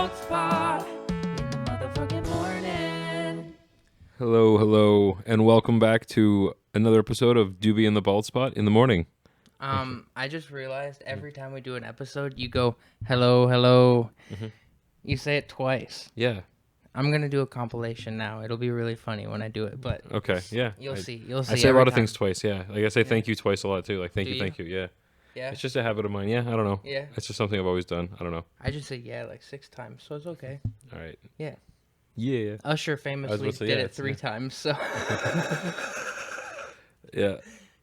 bald spot in the motherfucking morning. Hello, and welcome back to another episode of Doubie and the Bald Spot in the morning. I just realized every time we do an episode, you go, hello. Mm-hmm. You say it twice. Yeah. I'm going to do a compilation now. It'll be really funny when I do it, but Okay, yeah. you'll see. I say a lot of things twice, yeah. Like I say thank you twice a lot too. Like thank Do you, thank you, yeah. Yeah? It's just a habit of mine, yeah. I don't know. Yeah. It's just something I've always done. I don't know. I just say yeah like 6 times, so it's okay. All right. Yeah. Yeah. Usher famously did it 3 times, so. Yeah.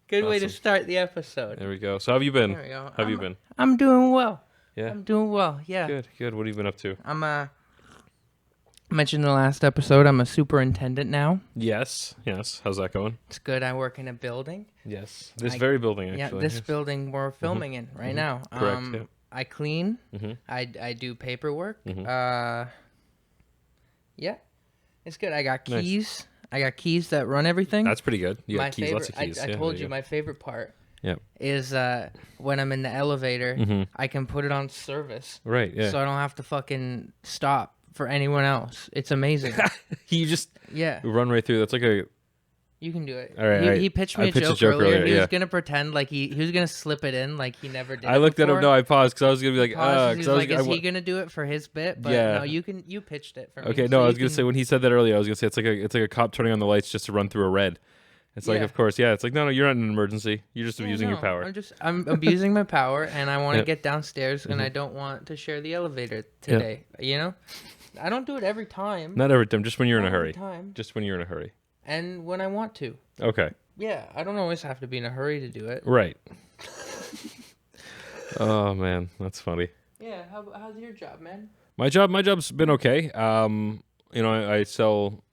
Good way to Awesome. start the episode. There we go. So how have you been? There we go. How have you been? I'm doing well. Yeah. I'm doing well, yeah. Good. What have you been up to? I'm mentioned in the last episode, I'm a superintendent now. Yes. How's that going? It's good. I work in a building. Yes. This very building, actually. Yeah, this yes. building we're filming in right now. Correct, yeah. I clean. Mm-hmm. I do paperwork. Mhm. Yeah, it's good. I got Nice. keys. I got keys that run everything. That's pretty good. You got My keys, favorite, lots of keys. I Yeah, told there you go. my favorite part Yeah. is when I'm in the elevator, Mhm. I can put it on service. Right, yeah. So I don't have to fucking stop for anyone else. It's amazing. You just Yeah. run right through. That's like a You can do it. All right, He pitched me a joke earlier. He was gonna pretend like he was gonna slip it in like he never did. I looked at him. before. No, I paused because I was gonna be like, He's like, is he gonna do it for his bit? But Yeah. no, you pitched it for me. okay, so no, I you was gonna can- say when he said that earlier, I was gonna say it's like a cop turning on the lights just to run through a red. It's like, Yeah. of course, yeah. It's like, no, you're not in an emergency. You're just Yeah, abusing your no, power. I'm abusing my power, and I want to Yep. get downstairs, and I Mm-hmm. don't want to share the elevator today. You know, I don't do it every time. Not every time, just when you're in a Not every hurry. time, Just when you're in a hurry. and when I want to. Okay, Yeah, I don't always have to be in a hurry to do it. right. Oh man, that's funny. Yeah, how's your job, man? My job's been okay. I sell.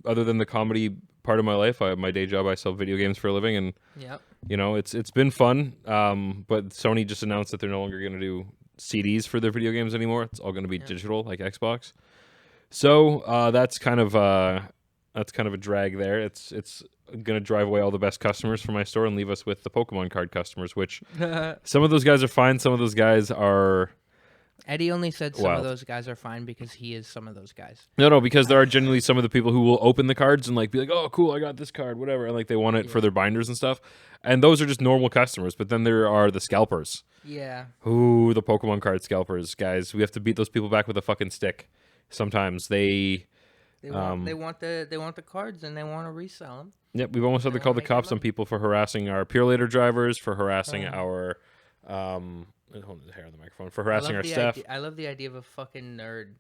Other than the comedy part of my life, my day job, I sell video games for a living, and Yep. it's been fun. But Sony just announced that they're no longer going to do CDs for their video games anymore. It's all going to be digital, like Xbox. So that's kind of a drag there. It's going to drive away all the best customers from my store and leave us with the Pokemon card customers, which some of those guys are fine. Some of those guys are Eddie only said some Wild. of those guys are fine because he is some of those guys. no, because there are generally some of the people who will open the cards and like be like, oh, cool, I got this card, whatever, and like they want it for their binders and stuff. And those are just normal customers. But then there are the scalpers. Yeah. Ooh, the Pokemon card scalpers, guys. We have to beat those people back with a fucking stick. Sometimes they They want the cards and they want to resell them. Yep, we've almost had to wanna call the make cops them on people for harassing our Pure Later drivers, for harassing our hold the hair on the microphone, for harassing our staff. I love the idea of a fucking nerd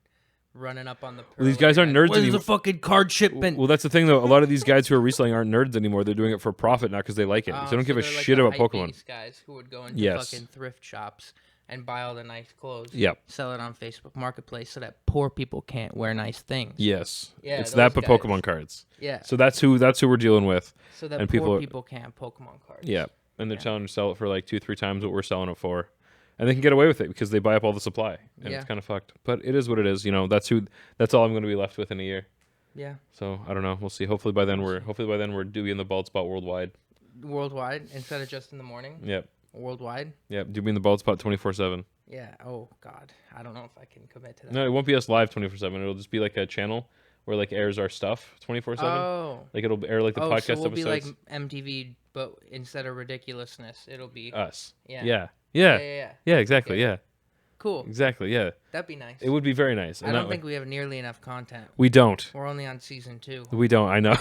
running up on the. Well, these guys aren't nerds Where's anymore. the fucking card shipment? Well, that's the thing, though. A lot of these guys who are reselling aren't nerds anymore. They're doing it for profit, not because they like it. So they don't give a they're like shit the about Pokemon. hypebeast guys who would go into Yes. fucking thrift shops and buy all the nice clothes. Yep. Sell it on Facebook Marketplace so that poor people can't wear nice things. Yes. Yeah, It's that, those but guys. Pokemon cards. Yeah. So that's who we're dealing with. So that and poor people people can't have Pokemon cards. Yeah. And they're telling them to sell it for like 2-3 times what we're selling it for. And they can get away with it because they buy up all the supply. And Yeah. it's kind of fucked. But it is what it is. That's all I'm going to be left with in a year. Yeah. So I don't know. We'll see. Hopefully by then we're Doubie in the Bald Spot worldwide. Worldwide instead of just in the morning. Yep. Worldwide. Yep. Doubie in the Bald Spot 24/7. Yeah. Oh God. I don't know if I can commit to that. No, it won't be us live 24/7. It'll just be like a channel where like airs our stuff 24/7. Oh. Like it'll air like the so podcast we'll be like episodes. MTV, but instead of ridiculousness, it'll be Us. Yeah. Yeah. Yeah. Exactly. Okay. Yeah. Cool. Exactly. Yeah. That'd be nice. It would be very nice. I don't think we have nearly enough content. we don't. We're only on season 2. We don't. I know.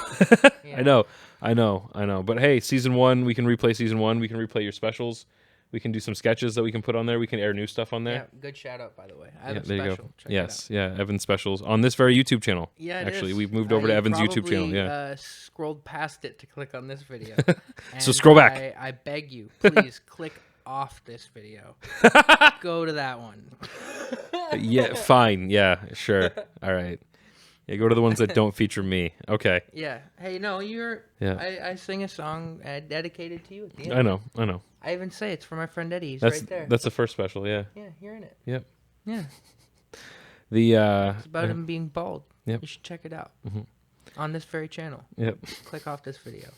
Yeah. I know. But hey, season 1, we can replay season 1. We can replay your specials. We can do some sketches that we can put on there. We can air new stuff on there. Yeah, good shout out by the way. I have a there special. you go. Check Yes, yeah, Evan's specials on this very YouTube channel. Yeah, it actually, is. we've moved over to You Evan's YouTube channel. probably, Yeah. Scrolled past it to click on this video. So And scroll back. I beg you, please click off this video. Go to that one. Yeah, fine. Yeah, sure. All right. Yeah, go to the ones that don't feature me. Okay. Yeah. Hey, no, you're. Yeah. I sing a song dedicated to you at the end. I know. I even say it's for my friend Eddie. He's That's right there. that's the first special. Yeah. Yeah, you're in it. Yep. Yeah. The It's about him being bald. Yep. You should check it out. Mhm. On this very channel. Yep. Click off this video.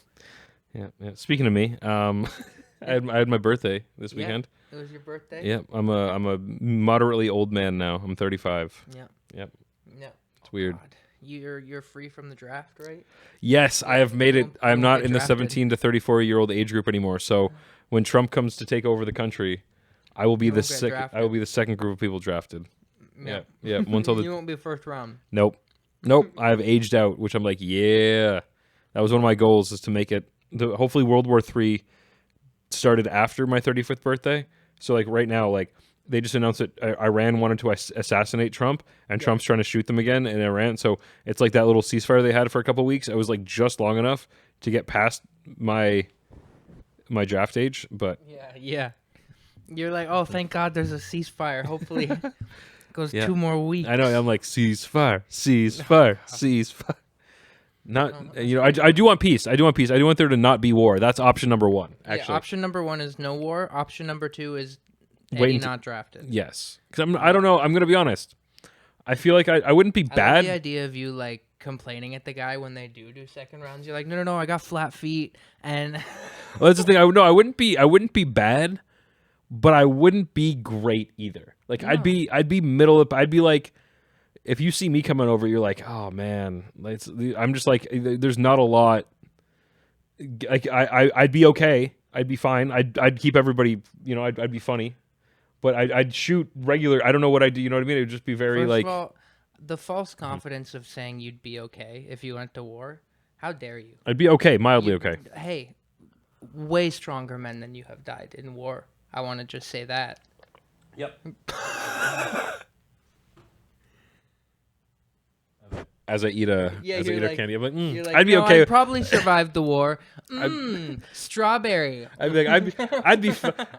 Yeah. Speaking of me, I had my birthday this Yeah. weekend. It was your birthday? Yep, I'm a moderately old man now. I'm 35. Yeah. Yep, Yeah. it's weird. God. You're free from the draft, right? Yes, I have made it. I'm won't not get in the drafted. 17 to 34-year-old age group anymore. So when Trump comes to take over the country, I will be You the won't get second. I drafted. will be the second group of people drafted. Yeah. Yeah. Until You won't be first round. Nope. I have aged out, which I'm like, yeah. That was one of my goals, is to make it. Hopefully, World War III started after my 35th birthday. So like right now, like they just announced that Iran wanted to assassinate Trump, and Trump's trying to shoot them again in Iran. So it's like that little ceasefire they had for a couple of weeks. It was like just long enough to get past my draft age, but Yeah. You're like, oh, thank God, there's a ceasefire. Hopefully, it goes Yeah. 2 more weeks. I know I'm like ceasefire. Not I do want peace. I do want there to not be war. That's option number one. Actually, Yeah, option number 1 is no war. Option number 2 is Wait Eddie until- not drafted. yes, because I don't know. I'm gonna be honest. I feel like I wouldn't be I love bad. the idea of you like complaining at the guy when they do second rounds. You're like, no, I got flat feet, and Well, that's the thing. I wouldn't be bad, but I wouldn't be great either. Like I'd be middle up. I'd be like, if you see me coming over, you're like, oh man. I'm just like, there's not a lot. Like I'd be okay. I'd be fine. I'd keep everybody. I'd be funny, but I'd shoot regular. I don't know what I do. You know what I mean? It would just be very first like. of all, the false confidence of saying you'd be okay if you went to war. How dare you? I'd be okay, mildly okay. Hey, way stronger men than you have died in war. I want to just say that. Yep. As I eat a candy, I'm like, You're like, I'd be "No, okay. I'd probably survive the war. Strawberry. I'd be like,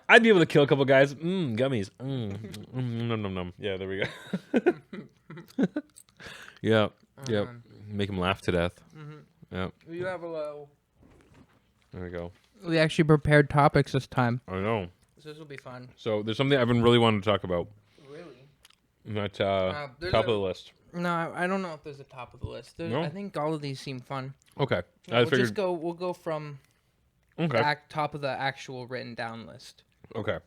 I'd be able to kill a couple guys. Gummies. Nom nom nom. Yeah, there we go. Yeah. Yep. Make them laugh to death. Yeah. You have a low. There we go. We actually prepared topics this time, I know. so this will be fun. So there's something I've been really wanting to talk about. Really? That there's top of the list. No, I don't know if there's a top of the list. No? I think all of these seem fun. Okay. We'll go from Okay. top of the actual written down list. Okay.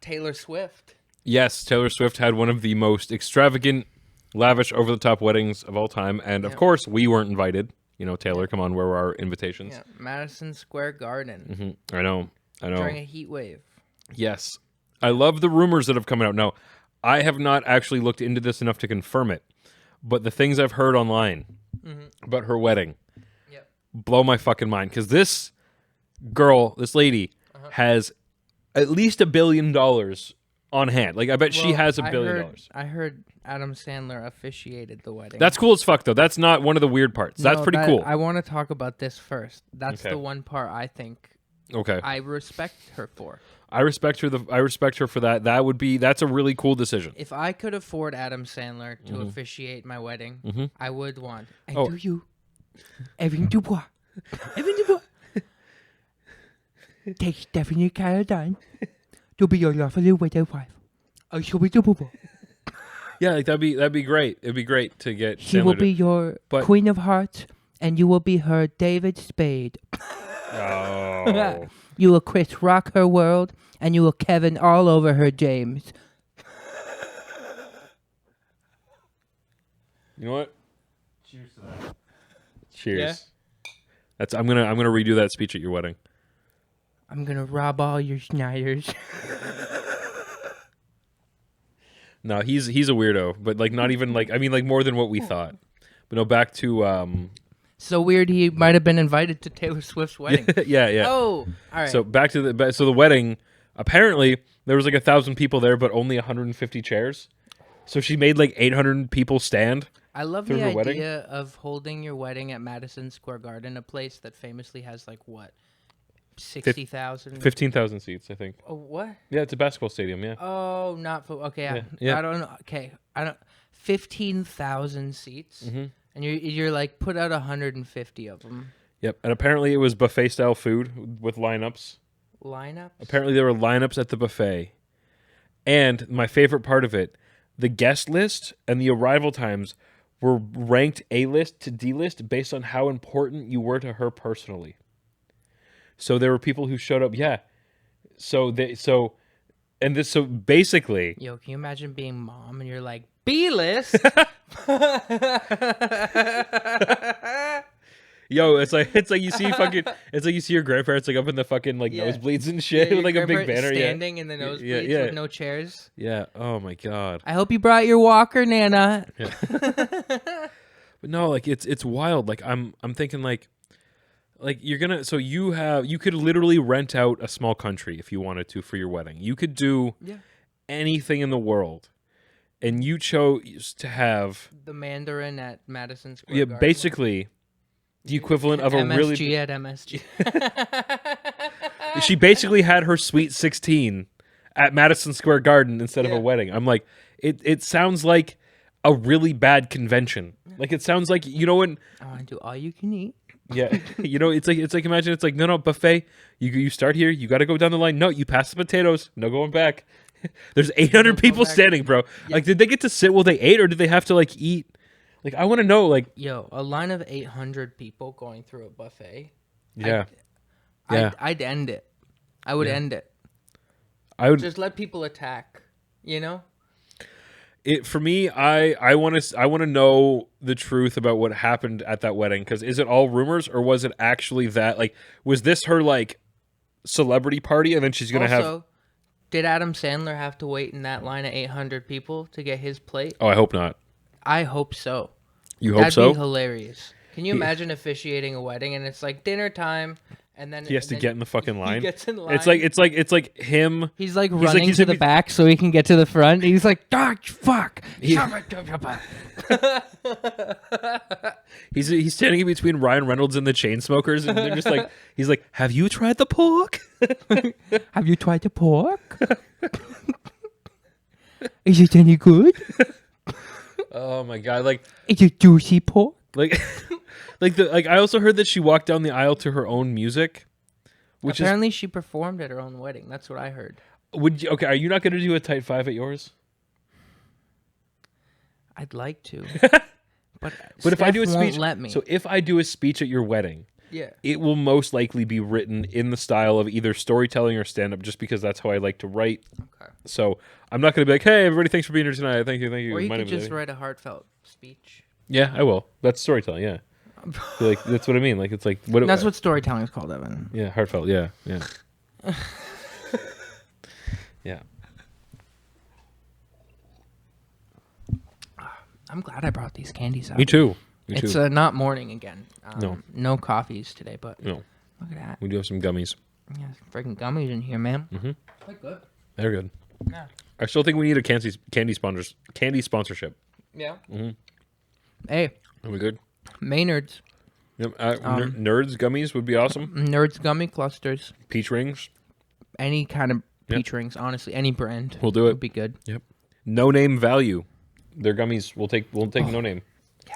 Taylor Swift. Yes, Taylor Swift had one of the most extravagant, lavish, over-the-top weddings of all time, and of course, we weren't invited. Taylor, come on, where were our invitations? Yeah, Madison Square Garden. I know. During a heat wave. Yes. I love the rumors that have come out. Now, I have not actually looked into this enough to confirm it, but the things I've heard online about her wedding blow my fucking mind, because this lady, has at least $1 billion on hand. Like, I bet she has $1 billion. I heard Adam Sandler officiated the wedding. That's cool as fuck, though. That's not one of the weird parts. That's pretty cool. I want to talk about this first. That's the one part I think I respect her for. I respect her for that. That's a really cool decision. If I could afford Adam Sandler to officiate my wedding, I would want. And do you, Evan Dubois, take Stephanie Caradine to be your lovely wedding wife. I shall be Dubois. Yeah, like that'd be great. It'd be great to get. She will be your Queen of Hearts, and you will be her David Spade. Oh. You will Chris Rock her world, and you will Kevin all over her James. You know what? Cheers to that. Cheers. Yeah? I'm gonna redo that speech at your wedding. I'm gonna rob all your Schneiders. No, he's a weirdo, but like not even like more than what we thought. But no, back to So weird he might have been invited to Taylor Swift's wedding. yeah. Oh, all right. So back to the wedding. Apparently there was like 1,000 people there, but only 150 chairs. So she made like 800 people stand. I love through the her idea wedding. of holding your wedding at Madison Square Garden, a place that famously has like what, 60,000, 15,000 seats, I think. Oh, what? Yeah, it's a basketball stadium. Yeah. Oh, not for okay. Yeah. I don't know. Okay, I don't. 15,000 seats, and you're like put out 150 of them. Yep, and apparently it was buffet style food with lineups. Lineups. Apparently there were lineups at the buffet, and my favorite part of it, the guest list and the arrival times were ranked A list to D list based on how important you were to her personally. So there were people who showed up. Yeah, So basically, Yo, can you imagine being mom and you're like, B-list? yo, it's like you see your grandparents like up in the fucking like nosebleeds and shit with like a big banner, standing in the nosebleeds with no chairs. Yeah. Oh my god. I hope you brought your walker, Nana. Yeah. But no, like it's wild. Like I'm thinking like you're gonna you could literally rent out a small country if you wanted to for your wedding. You could do anything in the world, and you chose to have the Mandarin at Madison Square Garden. Basically the equivalent of a MSG at MSG. She basically had her sweet 16 at Madison Square Garden instead of a wedding. I'm like, it sounds like a really bad convention. Like it sounds like, you know, when I want to do all you can eat. Yeah, you know, it's like imagine it's like no buffet. You start here, you got to go down the line. No, you pass the potatoes. No going back. There's 800 people standing, bro. Yeah. Like, did they get to sit while they ate, or did they have to like eat? Like, I want to know. Like, yo, a line of 800 people going through a buffet. Yeah, I'd end it. I would end it. I would just let people attack. You know. For me, I want to know the truth about what happened at that wedding, because is it all rumors, or was it actually that, like, was this her like celebrity party and then she's gonna have? Did Adam Sandler have to wait in that line of 800 people to get his plate? Oh, I hope not. I hope so. You hope so? That'd be hilarious. Can you imagine officiating a wedding and it's like dinner time? And then he has to get in the fucking line. He gets in line. It's like him. He's like running to the back so he can get to the front. He's like, fuck. He's standing in between Ryan Reynolds and the Chainsmokers, and they're just like, he's like, have you tried the pork? Have you tried the pork? Is it any good? Oh my god! Like, is it juicy pork? Like. I also heard that she walked down the aisle to her own music, which apparently she performed at her own wedding. That's what I heard. Okay, are you not going to do a tight five at yours? I'd like to, but if I do a speech, let me. So if I do a speech at your wedding, it will most likely be written in the style of either storytelling or stand up, just because that's how I like to write. Okay. So I'm not going to be like, hey, everybody, thanks for being here tonight. Thank you. Or you could just write a heartfelt speech. Yeah, I will. That's storytelling. Yeah. Like, that's what I mean. Like, it's like that's what storytelling is called, Evan. Yeah, heartfelt. Yeah. Yeah. I'm glad I brought these candies out. Me too. It's not morning again. No coffees today, but no. Look at that. We do have some gummies. Yeah, freaking gummies in here, man. Mm-hmm. Quite good. They're good. Yeah. I still think we need a candy sponsorship. Yeah. Mm-hmm. Hey. Are we good? Maynard's. Yep. Nerds gummies would be awesome. Nerds gummy clusters. Peach rings. Any kind of peach rings, honestly, any brand. We'll do it. Would be good. Yep. No name value. Their gummies. We'll take no name. Yeah.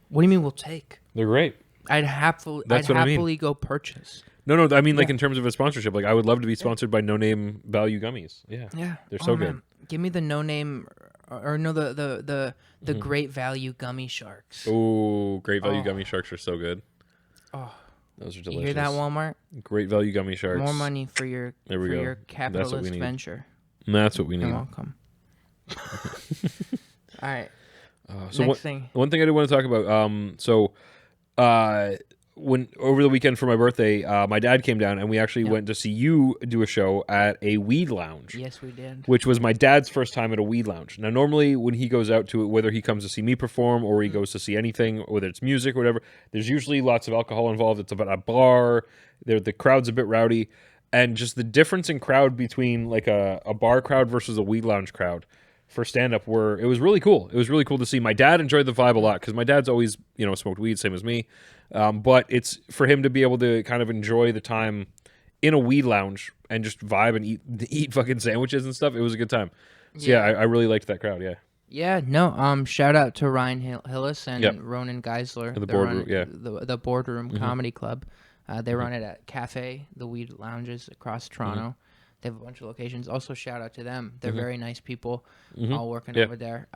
What do you mean we'll take? They're great. I'd happily go purchase. No. I mean, like in terms of a sponsorship, like I would love to be sponsored by No Name Value gummies. Yeah. Yeah. They're so good. Give me the No Name. Or no, the Great Value Gummy Sharks. Oh, Great Value Gummy Sharks are so good. Oh, those are delicious. You hear that, Walmart? Great Value Gummy Sharks. More money for your capitalist venture. That's what we need. You're welcome. All right. So next thing. One thing I did want to talk about. When over the weekend for my birthday, my dad came down and we actually went to see you do a show at a weed lounge. Yes, we did. Which was my dad's first time at a weed lounge. Now, normally when he goes out to it, whether he comes to see me perform or he goes to see anything, whether it's music or whatever, there's usually lots of alcohol involved. It's about a bar. The crowd's a bit rowdy. And just the difference in crowd between like a bar crowd versus a weed lounge crowd for stand-up it was really cool. It was really cool to see. My dad enjoyed the vibe a lot because my dad's always, smoked weed, same as me. But it's for him to be able to kind of enjoy the time in a weed lounge and just vibe and eat fucking sandwiches and stuff. It was a good time. So I really liked that crowd. Yeah. Yeah. No. Shout out to Ryan Hillis and Ronan Geisler. The boardroom. The boardroom comedy club. They run it at Cafe, the Weed Lounges across Toronto. They have a bunch of locations. Also, shout out to them. They're very nice people, all working Yeah. over there.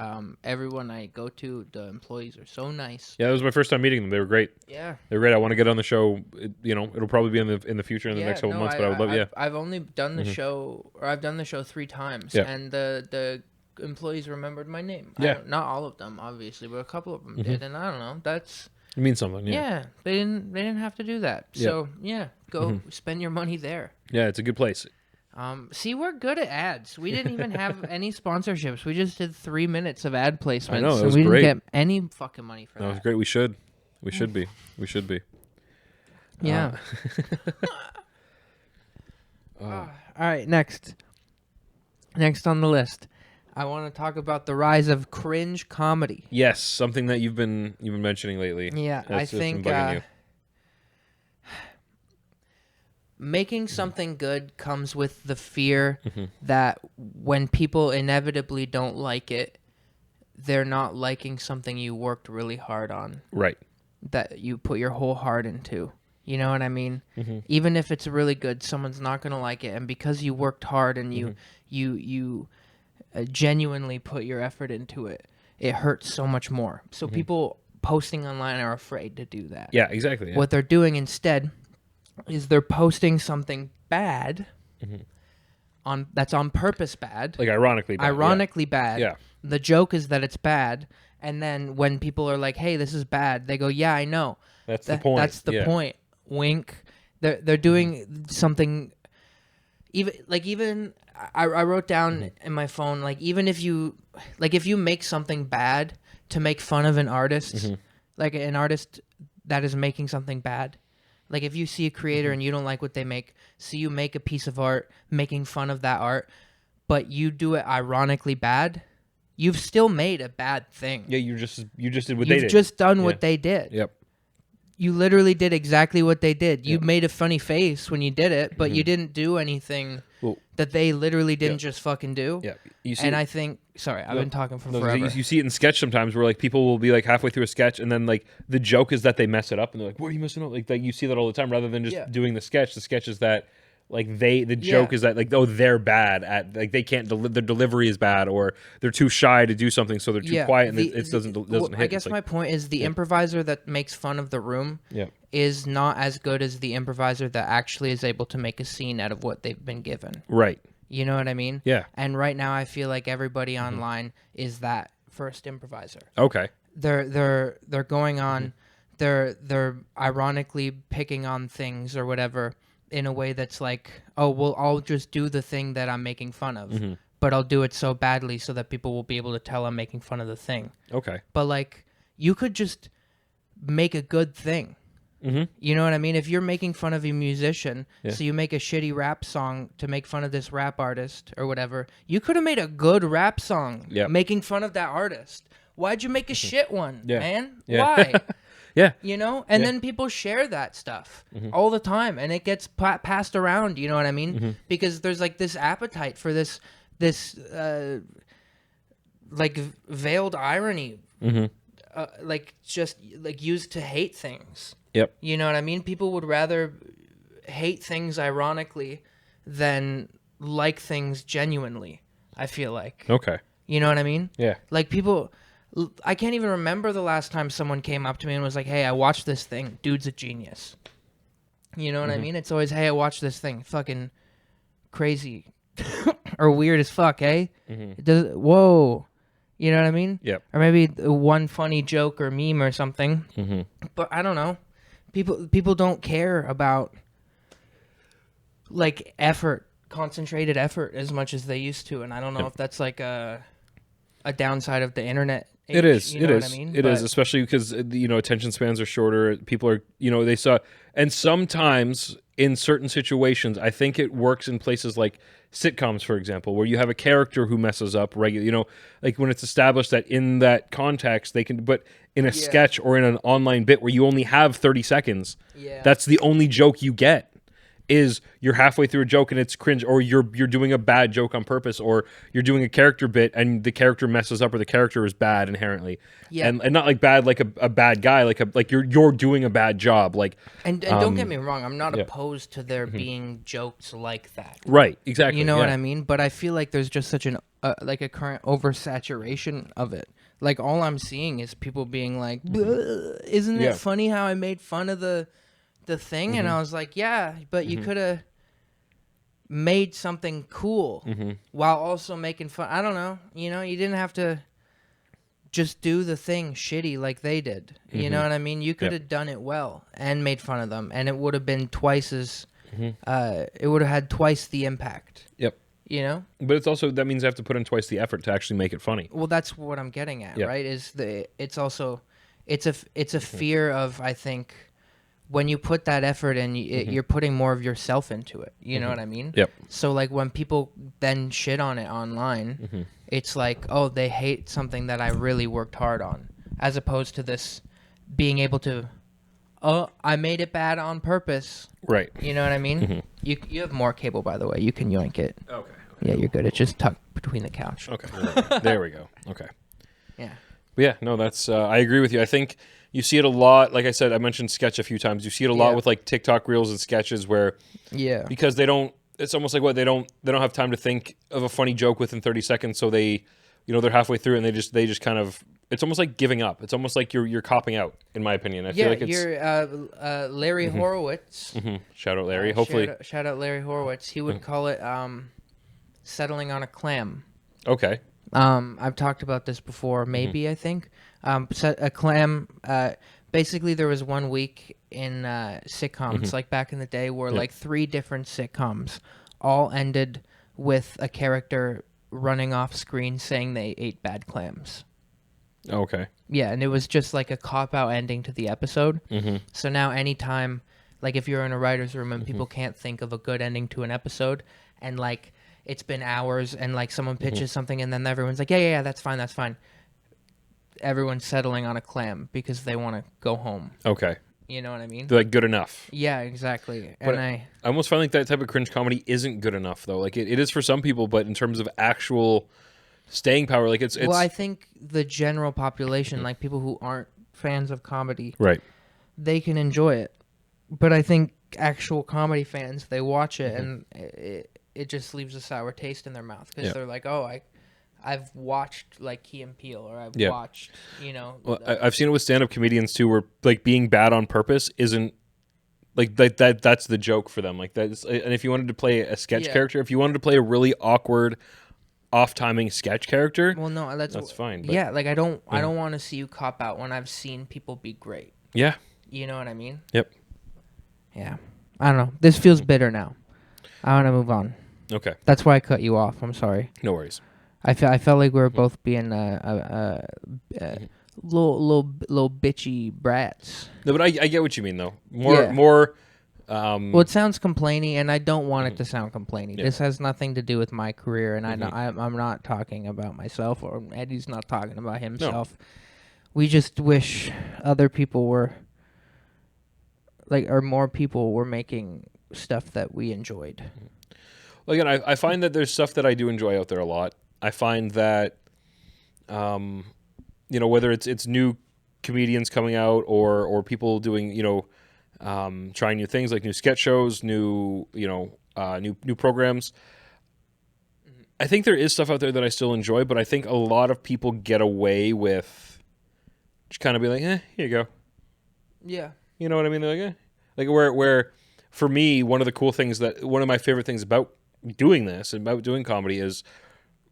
Everyone I go to, the employees are so nice. Yeah, it was my first time meeting them. They were great. Yeah. They're great. I want to get on the show. It'll probably be in the future in the next couple months. But I would love. Yeah. I've only done the show, or I've done the show 3 times, and the employees remembered my name. Yeah. Not all of them, obviously, but a couple of them did, and I don't know. It means something. Yeah. They didn't have to do that. So go spend your money there. Yeah, it's a good place. See, we're good at ads. We didn't even have any sponsorships. We just did 3 minutes of ad placements. I know, that was we great. didn't get any fucking money for that. That was great. We should be. Yeah. All right, next on the list, I want to talk about the rise of cringe comedy. Yes, something that you've been mentioning lately. Yeah, I think making something good comes with the fear that when people inevitably don't like it, they're not liking something you worked really hard on. Right. That you put your whole heart into. You know what I mean? Even if it's really good, someone's not going to like it. And because you worked hard and you genuinely put your effort into it, it hurts so much more. So people posting online are afraid to do that. Yeah, exactly. Yeah. What they're doing instead is they're posting something bad that's on purpose bad. Like ironically bad. Yeah. The joke is that it's bad, and then when people are like, "Hey, this is bad," they go, "Yeah, I know." That's the point. That's the point. Wink. They're doing something. Even I wrote down in my phone, like, even if you make something bad to make fun of an artist, like an artist that is making something bad. Like, if you see a creator and you don't like what they make, so you make a piece of art making fun of that art, but you do it ironically bad, you've still made a bad thing. Yeah, you just did what they did. You've just done what they did. Yep. You literally did exactly what they did. You made a funny face when you did it, but you didn't do anything that they literally didn't just fucking do. Yeah. You see, and I think, sorry, I've been talking for forever. You see it in sketch sometimes where like people will be like halfway through a sketch and then like the joke is that they mess it up and they're like, "What are you messing up?" Like you see that all the time rather than just doing the sketch. The sketch is that like the joke is that like, oh, they're bad at, like, they can't their delivery is bad, or they're too shy to do something, so they're too quiet and it doesn't hit. I guess my point is the improviser that makes fun of the room is not as good as the improviser that actually is able to make a scene out of what they've been given. Right. You know what I mean? Yeah. And right now I feel like everybody online is that first improviser. Okay. They're going on, they're ironically picking on things or whatever in a way that's like, oh, well, I'll just do the thing that I'm making fun of, but I'll do it so badly so that people will be able to tell I'm making fun of the thing. Okay. But like, you could just make a good thing. You know what I mean? If you're making fun of a musician, so you make a shitty rap song to make fun of this rap artist or whatever, you could have made a good rap song making fun of that artist. Why'd you make a shit one, man? Why? Yeah. You know? And then people share that stuff all the time, and it gets passed around, you know what I mean? Because there's like this appetite for this like veiled irony, like just like used to hate things. Yep. You know what I mean? People would rather hate things ironically than like things genuinely, I feel like. Okay. You know what I mean? Yeah. Like people, I can't even remember the last time someone came up to me and was like, "Hey, I watched this thing. Dude's a genius." You know what I mean? It's always, "Hey, I watched this thing. Fucking crazy." Or weird as fuck, eh? It does, whoa. You know what I mean? Yep. Or maybe one funny joke or meme or something. But I don't know. People don't care about like effort, concentrated effort as much as they used to, and I don't know if that's like a downside of the internet age, it is. You know what I mean? It is, especially because attention spans are shorter. People are they saw, and sometimes in certain situations, I think it works in places like sitcoms, for example, where you have a character who messes up regularly. Like when it's established that in that context they can, but in a sketch or in an online bit where you only have 30 seconds, that's the only joke you get. is you're halfway through a joke and it's cringe, or you're doing a bad joke on purpose, or you're doing a character bit and the character messes up, or the character is bad inherently. Yeah. And not like bad like a bad guy, like you're doing a bad job. Like And don't get me wrong, I'm not opposed to there being jokes like that. right, exactly. You know what I mean? But I feel like there's just such an like a current oversaturation of it. Like all I'm seeing is people being like, "Isn't it funny how I made fun of the thing?" And I was like, "Yeah, but you could have made something cool while also making fun." I don't know. You know, you didn't have to just do the thing shitty like they did. You know what I mean? You could have done it well and made fun of them, and it would have been twice as it would have had twice the impact. Yep. You know? But it's also, that means I have to put in twice the effort to actually make it funny. Well, that's what I'm getting at, right? It's a fear of, I think, when you put that effort in, you're putting more of yourself into it. You know what I mean? Yep. So like when people then shit on it online, it's like, oh, they hate something that I really worked hard on, as opposed to this being able to, oh, I made it bad on purpose. Right. You know what I mean? You have more cable, by the way. You can yoink it. Okay. Yeah, you're good. It's just tucked between the couch. Okay. There we go. Okay. Yeah. But yeah, no, that's, I agree with you. I think you see it a lot. Like I said, I mentioned sketch a few times. You see it a lot with like TikTok reels and sketches where, because they don't, it's almost like what they don't have time to think of a funny joke within 30 seconds. So they, you know, they're halfway through and they just kind of, it's almost like giving up. It's almost like you're copping out, in my opinion. I feel like it's, you're Larry Horowitz. Shout out Larry. Hopefully, shout out Larry Horowitz. He would call it settling on a clam. Okay. I've talked about this before. Maybe I think a clam. Basically, there was one week in sitcoms, like back in the day, where like 3 different sitcoms all ended with a character running off screen saying they ate bad clams. Okay. Yeah, and it was just like a cop-out ending to the episode. So now anytime, like if you're in a writer's room and people can't think of a good ending to an episode, and like it's been hours and like someone pitches something and then everyone's like, yeah, that's fine. Everyone's settling on a clam because they want to go home. Okay. You know what I mean? They're like good enough. Yeah, exactly. But And I almost find like that type of cringe comedy isn't good enough though. Like it is for some people, but in terms of actual staying power, like it's well, I think the general population, like people who aren't fans of comedy, right, they can enjoy it. But I think actual comedy fans, they watch it and it just leaves a sour taste in their mouth because they're like, oh, I've watched like Key and Peele, or I've watched, you know. Well, I've seen it with stand-up comedians too, where like being bad on purpose isn't like that's the joke for them. Like that's, and if you wanted to play a sketch character, if you wanted to play a really awkward, off-timing sketch character, well, no, that's fine. But, yeah, like I don't want to see you cop out when I've seen people be great. Yeah. You know what I mean? Yep. Yeah. I don't know. This feels bitter now. I want to move on. Okay. That's why I cut you off. I'm sorry. No worries. I felt like we were both being little bitchy brats. No, but I get what you mean though. More. Well, it sounds complainy, and I don't want it to sound complainy. This has nothing to do with my career, and I'm not talking about myself, or Eddie's not talking about himself. No. We just wish other people were like, or more people were making stuff that we enjoyed. Well, again, I find that there's stuff that I do enjoy out there a lot. I find that, you know, whether it's new comedians coming out or people doing, you know, trying new things like new sketch shows, new programs. I think there is stuff out there that I still enjoy, but I think a lot of people get away with just kind of be like, here you go. Yeah. You know what I mean? They're like, like where for me, one of my favorite things about doing this and about doing comedy is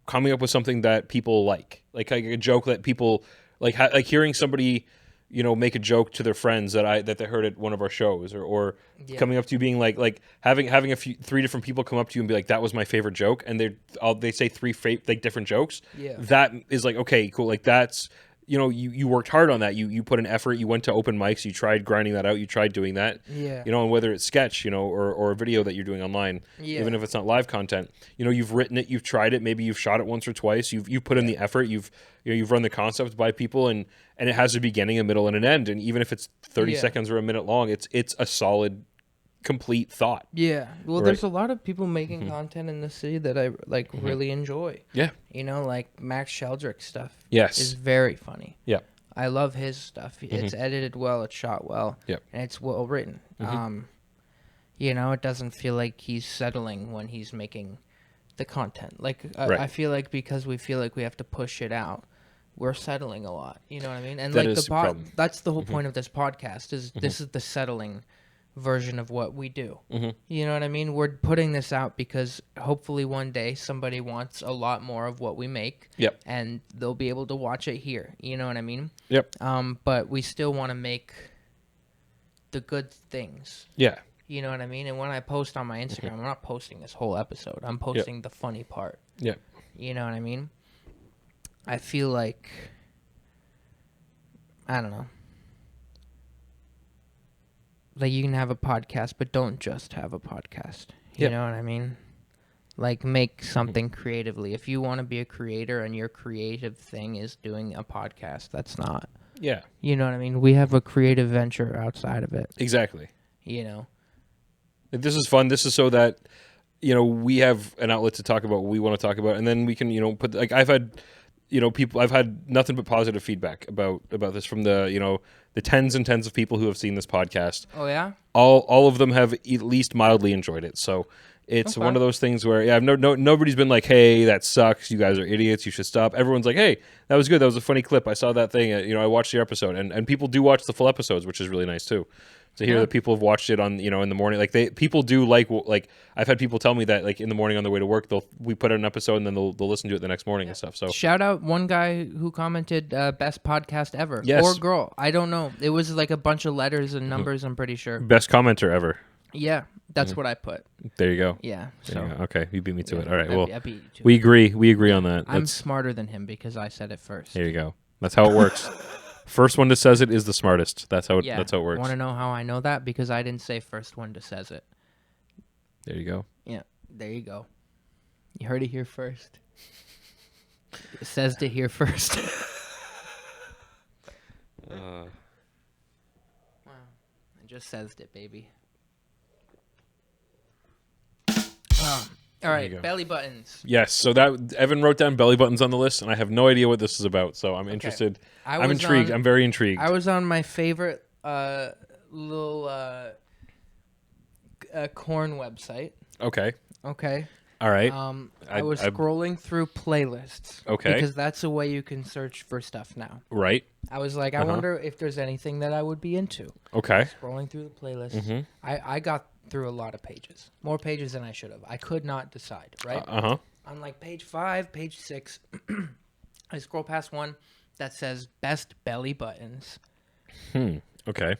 coming up with something that people like a joke that people like hearing somebody, you know, make a joke to their friends that they heard at one of our shows, or coming up to you being like having 3 different people come up to you and be like, that was my favorite joke, and they say 3 different jokes. Yeah. That is like, okay, cool. Like that's, you know, you worked hard on that. You put an effort. You went to open mics. You tried grinding that out. You tried doing that. Yeah. You know, and whether it's sketch, you know, or a video that you're doing online, even if it's not live content, you know, you've written it, you've tried it. Maybe you've shot it once or twice. You've put in the effort. You've run the concept by people, and it has a beginning, a middle, and an end. And even if it's 30 seconds or a minute long, it's a solid complete thought. Yeah. Well, Right. there's a lot of people making content in the city that I like really enjoy. Yeah. You know, like Max Sheldrick stuff. Yes. Is very funny. Yeah. I love his stuff. It's edited well. It's shot well. Yep. And it's well written. You know, it doesn't feel like he's settling when he's making the content. Like I feel like because we feel like we have to push it out, we're settling a lot. You know what I mean? And that like is the problem. that's the whole point of this podcast is this is the settling version of what we do. You know what I mean? We're putting this out because hopefully one day somebody wants a lot more of what we make. Yep. And they'll be able to watch it here. You know what I mean? Yep. But we still want to make the good things. Yeah. You know what I mean? And when I post on my Instagram, I'm not posting this whole episode. I'm posting the funny part. Yeah. You know what I mean? I feel like, I don't know. Like you can have a podcast, but don't just have a podcast. You know what I mean? Like make something creatively. If you want to be a creator and your creative thing is doing a podcast, that's not. Yeah. You know what I mean? We have a creative venture outside of it. Exactly. You know? This is fun. This is so that, you know, we have an outlet to talk about what we want to talk about, and then we can, you know, put like I've had, you know, people. I've had nothing but positive feedback about this from the, you know, the tens and tens of people who have seen this podcast. Oh yeah. All of them have at least mildly enjoyed it. So it's one of those things where I've nobody's been like, hey, that sucks. You guys are idiots. You should stop. Everyone's like, hey, that was good. That was a funny clip. I saw that thing. You know, I watched your episode, and people do watch the full episodes, which is really nice too. To hear that people have watched it on, you know, in the morning, like people do like I've had people tell me that like in the morning on their way to work, we put out an episode and then they'll listen to it the next morning and stuff. So shout out one guy who commented best podcast ever. Yes. Or girl, I don't know. It was like a bunch of letters and numbers. I'm pretty sure. best commenter ever. Yeah, that's what I put. There you go. Yeah. There So you go. Okay, you beat me to it. All right. I Well, beat you to we it. agree. We agree on that. I'm smarter than him because I said it first. There you go. That's how it works. First one that says it is the smartest. That's how it works. Want to know how I know that? Because I didn't say first one to says it. There you go. Yeah, there you go. You heard it here first. It says to here first. Wow. It just says it, baby. All right, belly buttons. Yes. So that Evan wrote down belly buttons on the list, and I have no idea what this is about. So I'm interested. I'm intrigued. I'm very intrigued. I was on my favorite little corn website. Okay. Okay. All right. I was scrolling through playlists. Okay. Because that's a way you can search for stuff now. Right. I was like, I wonder if there's anything that I would be into. Okay. Scrolling through the playlist. I got through a lot of pages. More pages than I should have. I could not decide, right? On like page 5, page 6, I scroll past one that says best belly buttons. Okay.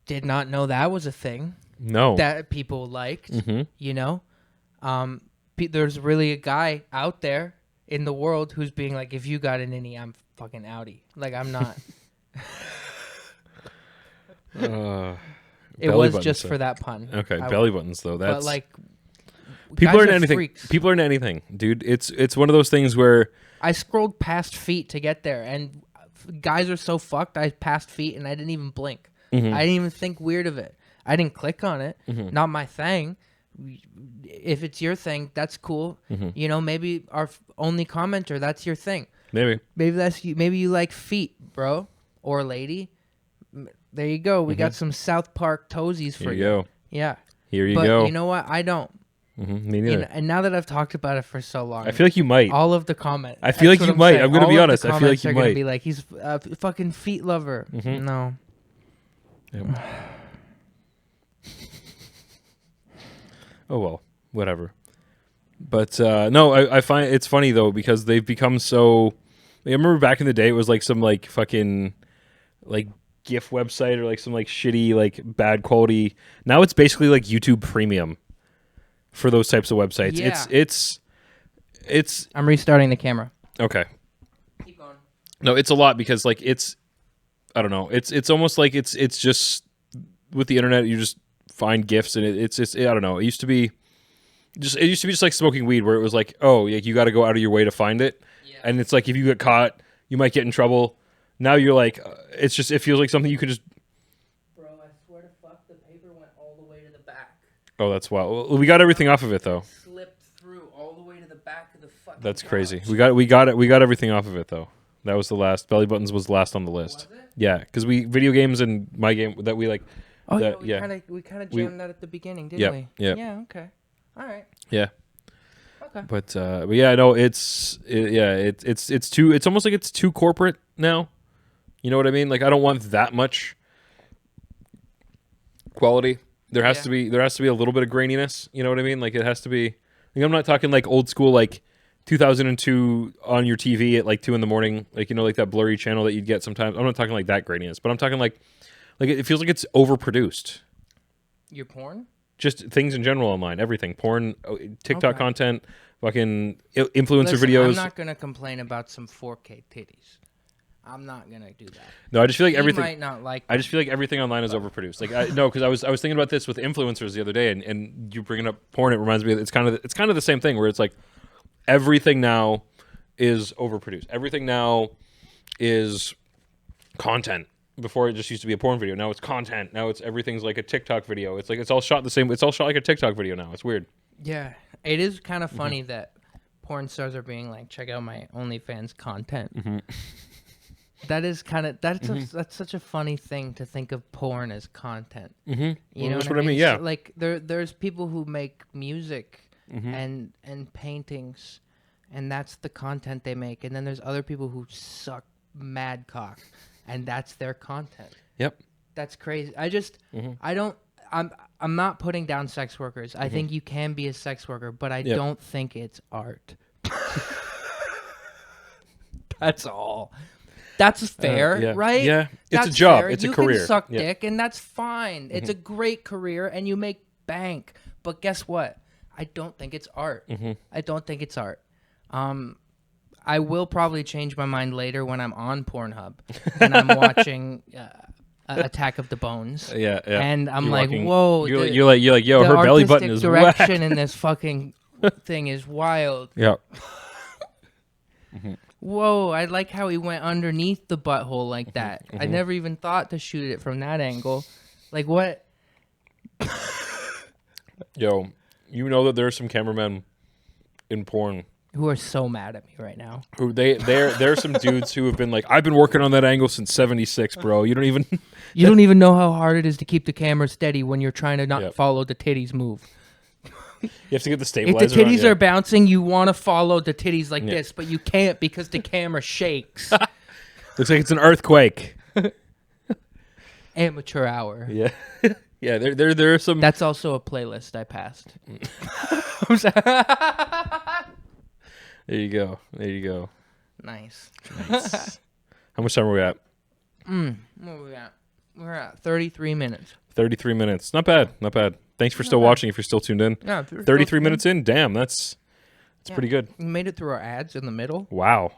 Did not know that was a thing. No. That people liked, you know? There's really a guy out there in the world who's being like, if you got an innie, I'm fucking outie. Like, I'm not. It was just for that pun. Okay, belly buttons though. That's but like people are into guys anything. freaks. People are into anything, dude. It's one of those things where I scrolled past feet to get there, and guys are so fucked. I passed feet and I didn't even blink. I didn't even think weird of it. I didn't click on it. Not my thing. If it's your thing, that's cool. You know, maybe our only commenter, that's your thing. Maybe that's you. Maybe you like feet, bro or lady. There you go. We got some South Park toesies for you. Here you go. Yeah. Here you but go. You know what? I don't. Me neither. You know, and now that I've talked about it for so long, I feel like you might. all of the comments. I feel like you might. I'm going to be honest. I feel like you are might. Gonna be like, he's a fucking feet lover. No. Yep. Oh well, whatever. But no, I find it's funny though because they've become so. I remember back in the day, it was like some like fucking like GIF website or like some like shitty like bad quality. Now it's basically like YouTube Premium for those types of websites. Yeah. It's. I'm restarting the camera. Okay. Keep going. No, it's a lot because like it's. I don't know. It's almost like it's just with the internet you just find GIFs and it's I don't know. It used to be just like smoking weed where it was like, oh, you got to go out of your way to find it. Yeah. And it's like if you get caught, you might get in trouble. Now you're like, it feels like something you could just. Bro, I swear to fuck, the paper went all the way to the Oh, that's wild. Well, we got everything off of it though. Slipped through all the way to the back of the fucking That's couch. crazy. We got everything off of it though. That was the last. Belly buttons was last on the list. Was it? Yeah, because video games and my game that we like. Oh that, yeah, we kind of jammed that at the beginning, didn't we? Yeah. Yeah. Okay. All right. Yeah. Okay. But yeah, no, it's too. It's almost like it's too corporate now. You know what I mean? Like I don't want that much quality. There has to be a little bit of graininess. You know what I mean? Like it has to be. Like, I'm not talking like old school like 2002 on your TV at like 2 a.m. like like that blurry channel that you'd get sometimes. I'm not talking like that graininess, but I'm talking like it feels like it's overproduced. Your porn? Just things in general online, everything, porn, TikTok Okay. content, fucking influencer Listen, videos. I'm not gonna complain about some 4K titties. I'm not gonna do that. No, I just feel like You everything. might not like. I just feel like everything online is overproduced. Like because I was thinking about this with influencers the other day, and you bringing up porn, it reminds me. It's kind of the same thing where it's like everything now is overproduced. Everything now is content. Before it just used to be a porn video. Now it's content. Now everything's like a TikTok video. It's like it's all shot the same. It's all shot like a TikTok video now. It's weird. Yeah, it is kind of funny that porn stars are being like, check out my OnlyFans content. That is kind of that's such a funny thing to think of porn as content. You know that's what I mean. Yeah. So, like there's people who make music and paintings, and that's the content they make. And then there's other people who suck mad cock, and that's their content. Yep. That's crazy. I'm not putting down sex workers. I think you can be a sex worker, but I don't think it's art. That's all. That's fair, right? Yeah. It's That's a job. fair. It's a you career. You can suck Yeah. dick, and that's fine. It's a great career, and you make bank. But guess what? I don't think it's art. I don't think it's art. I will probably change my mind later when I'm on Pornhub and I'm watching Attack of the Bones. Yeah. And I'm You're like, walking- whoa. You're like, yo, the her belly button artistic is direction whack. in this fucking thing is wild. Yeah. Whoa, I like how he went underneath the butthole like that. I never even thought to shoot it from that angle. Like, what? Yo, you know that there are some cameramen in porn Who are so mad at me right now. who there are some dudes who have been like, I've been working on that angle since '76, bro. You don't even You don't even know how hard it is to keep the camera steady when you're trying to not Yep. follow the titties move. you have to get the If stabilizer. the titties on, are bouncing, you want to follow the titties like Yeah. this, but you can't because the camera shakes. Looks like it's an earthquake. Amateur hour. Yeah. Yeah, there are some. That's also a playlist I passed. There you go. Nice. How much time are we at? What are we at? We're at 33 minutes. 33 minutes. Not bad. Thanks for still watching if you're still tuned in. Yeah, 33 minutes in? Damn, that's pretty good. We made it through our ads in the middle. Wow.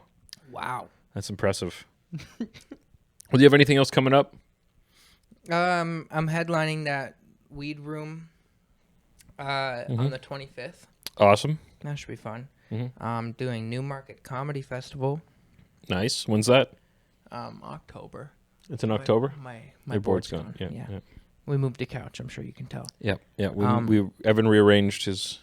Wow. That's impressive. Well, do you have anything else coming up? I'm headlining that Weed Room on the 25th. Awesome. That should be fun. I'm doing Newmarket Comedy Festival. Nice. When's that? October. It's in October? My Your board's gone. Yeah. We moved a couch. I'm sure you can tell. Yeah. Evan rearranged his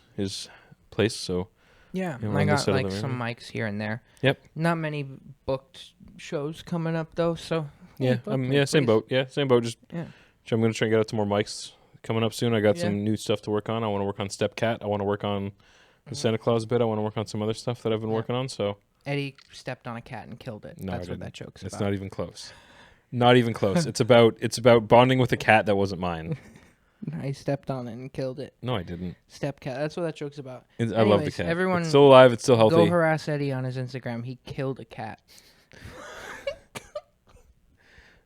place, so Yeah, Yeah, and we're I on this got side of like the some room. mics here and there. Yep. Not many booked shows coming up though, so yeah, book me, same please. boat. Yeah, same boat. Just Yeah. I'm gonna try and get out to more mics coming up soon. I got Yeah. some new stuff to work on. I want to work on Step Cat. I want to work on the Santa Claus bit. I want to work on some other stuff that I've been working on. So Eddie stepped on a cat and killed it. No, I That's what didn't. that joke's it's about. not even close. Not even close. It's about bonding with a cat that wasn't mine. I stepped on it and killed it. No, I didn't. Step cat. That's what that joke's about. I love the Anyways, cat. everyone It's still alive. It's still healthy. Go harass Eddie on his Instagram. He killed a cat.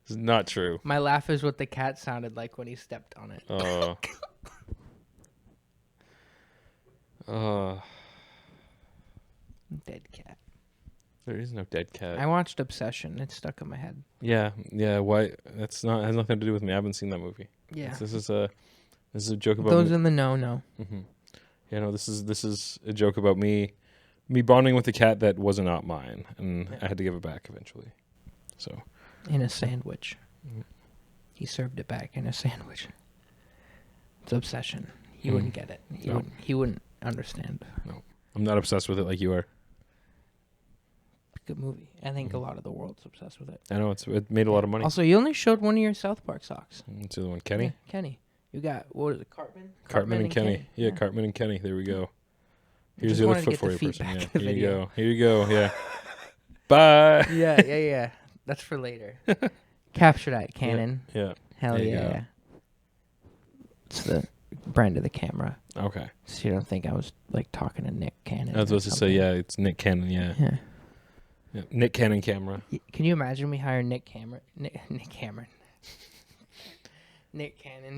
It's not true. My laugh is what the cat sounded like when he stepped on it. Dead cat. There is no dead cat. I watched Obsession. It's stuck in my head. Yeah. Why? That's not has nothing to do with me. I haven't seen that movie. Yeah. This is a joke about Those me. in the know. Yeah, no, this is a joke about me bonding with a cat that was not mine, and I had to give it back eventually. So In a sandwich. He served it back in a sandwich. It's Obsession. He wouldn't get it. He wouldn't understand. No, I'm not obsessed with it like you are. Good movie. I think a lot of the world's obsessed with it. I know it made a lot of money. Also, you only showed one of your South Park socks. What's the other one? Kenny? Yeah, Kenny. You got, what is it, Cartman? Cartman and Kenny. Yeah, Cartman and Kenny. There we go. Here's Just the other wanted to foot for get you, the person. feedback Yeah. of the Here you video. go. Here you go. Yeah. Bye. Yeah. That's for later. Capture that, Canon. Yeah. Hell There you yeah. go. It's the brand of the camera. Okay. So you don't think I was like talking to Nick Cannon. I was supposed to say, yeah, it's Nick Cannon. Yeah. Yeah. Nick Cannon camera. Can you imagine we hire Nick Cameron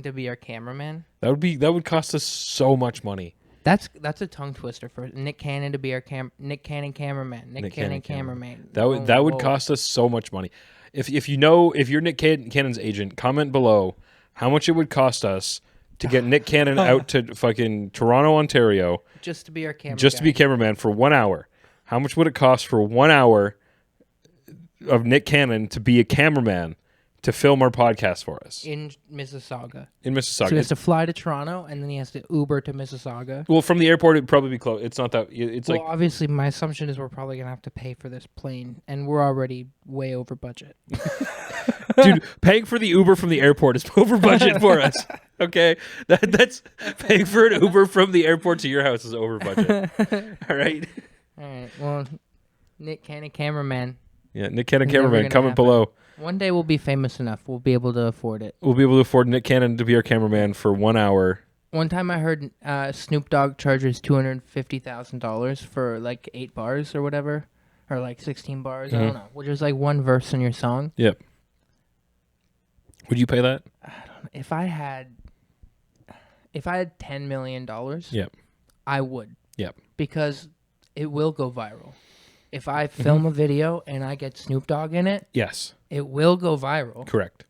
to be our cameraman? That would cost us so much money. That's a tongue twister for Nick Cannon to be our Nick Cannon cameraman. Nick Cannon cameraman. That would cost us so much money. If you're Nick Cannon's agent, comment below how much it would cost us to get Nick Cannon out to fucking Toronto, Ontario, just to be our cameraman. just to be cameraman for 1 hour. How much would it cost for 1 hour of Nick Cannon to be a cameraman to film our podcast for us in Mississauga? In Mississauga. So he has to fly to Toronto and then he has to Uber to Mississauga. Well, from the airport, it'd probably be close. It's not that. It's well, like obviously, my assumption is we're probably gonna have to pay for this plane, and we're already way over budget. Dude, paying for the Uber from the airport is over budget for us. Okay, that's paying for an Uber from the airport to your house is over budget. All right. All right. Well, Nick Cannon cameraman. Yeah, Nick Cannon It's never cameraman. gonna Comment happen. below. One day we'll be famous enough. We'll be able to afford it. We'll be able to afford Nick Cannon to be our cameraman for 1 hour. One time I heard Snoop Dogg charges $250,000 for like 8 bars or whatever, or like 16 bars. I don't know, which is like one verse in your song. Yep. Would you pay that? I don't know. If I had $10 million, Yep. I would. Yep. Because it will go viral. If I film a video and I get Snoop Dogg in it, Yes. it will go viral. Correct.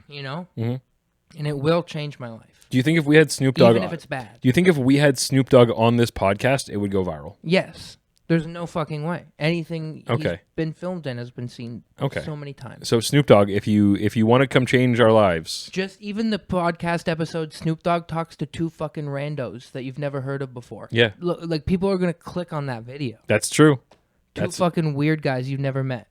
You know? Mm-hmm. And it will change my life. Do you think if we had Snoop Dogg, Even if it's bad. do you think if we had Snoop Dogg on this podcast, it would go viral? Yes. There's no fucking way. Anything he's Okay. been filmed in has been seen so many times. So Snoop Dogg, if you want to come change our lives, Just even the podcast episode, Snoop Dogg talks to 2 fucking randos that you've never heard of before. yeah, Look, like people are gonna click on that video. that's true. 2 fucking weird guys you've never met.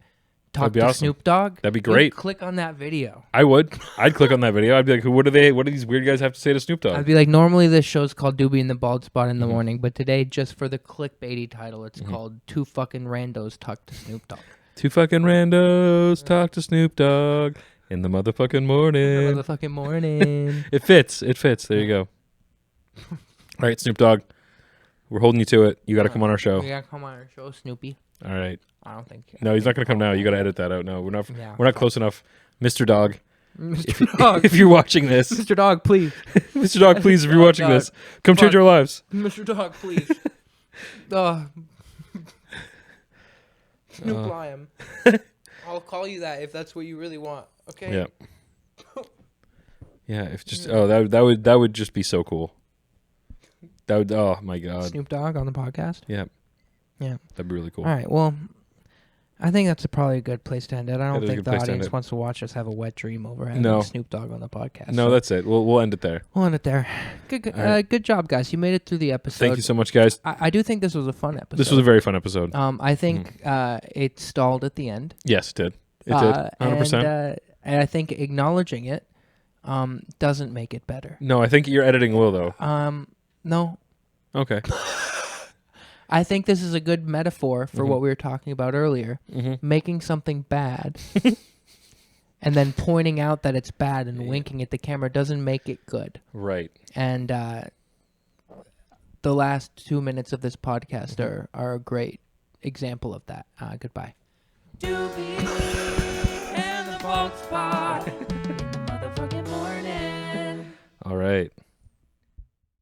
Talk That'd be to awesome. Snoop Dogg. That'd be You'd great. click on that video. I would. I'd click on that video. I'd be like, what do these weird guys have to say to Snoop Dogg? I'd be like, normally this show's called Doubie and the Bald Spot in the morning, but today, just for the clickbaity title, it's called 2 fucking randos talk to Snoop Dogg. 2 fucking randos talk to Snoop Dogg in the motherfucking morning. Motherfucking morning. It fits. There you go. All right, Snoop Dogg. We're holding you to it. You got to come on our show. You gotta come on our show, Snoopy. All right. I don't think. No, he's not going to come now. You got to edit that out. No, we're not. Yeah. We're not close enough, Mr. Dog. Mr. Dog. If you're watching this, Mr. Dog, please. Mr. Dog, please, if you're watching God. this, come change our lives. Mr. Dog, please. Snoop Liam. I'll call you that if that's what you really want. Okay. Yeah. Yeah. If just that would just be so cool. That would. Oh my God. Snoop Dogg on the podcast. Yeah. Yeah. That'd be really cool. All right. Well, I think that's probably a good place to end it. I don't That is a think good the place to end audience it. wants to watch us have a wet dream over having No. Snoop Dogg on the podcast. No, so that's it. We'll end it there. we'll end it there. Good, All right. good job, guys. You made it through the episode. Thank you so much, guys. I do think this was a fun episode. This was a very fun episode. I think it stalled at the end. Yes, it did. It did. 100%. And I think acknowledging it doesn't make it better. No, I think your editing will though. No. Okay. I think this is a good metaphor for what we were talking about earlier. Making something bad and then pointing out that it's bad and winking at the camera doesn't make it good. Right. And the last 2 minutes of this podcast are a great example of that. Goodbye. Doobie and the Bald Spot in the motherfucking morning. All right.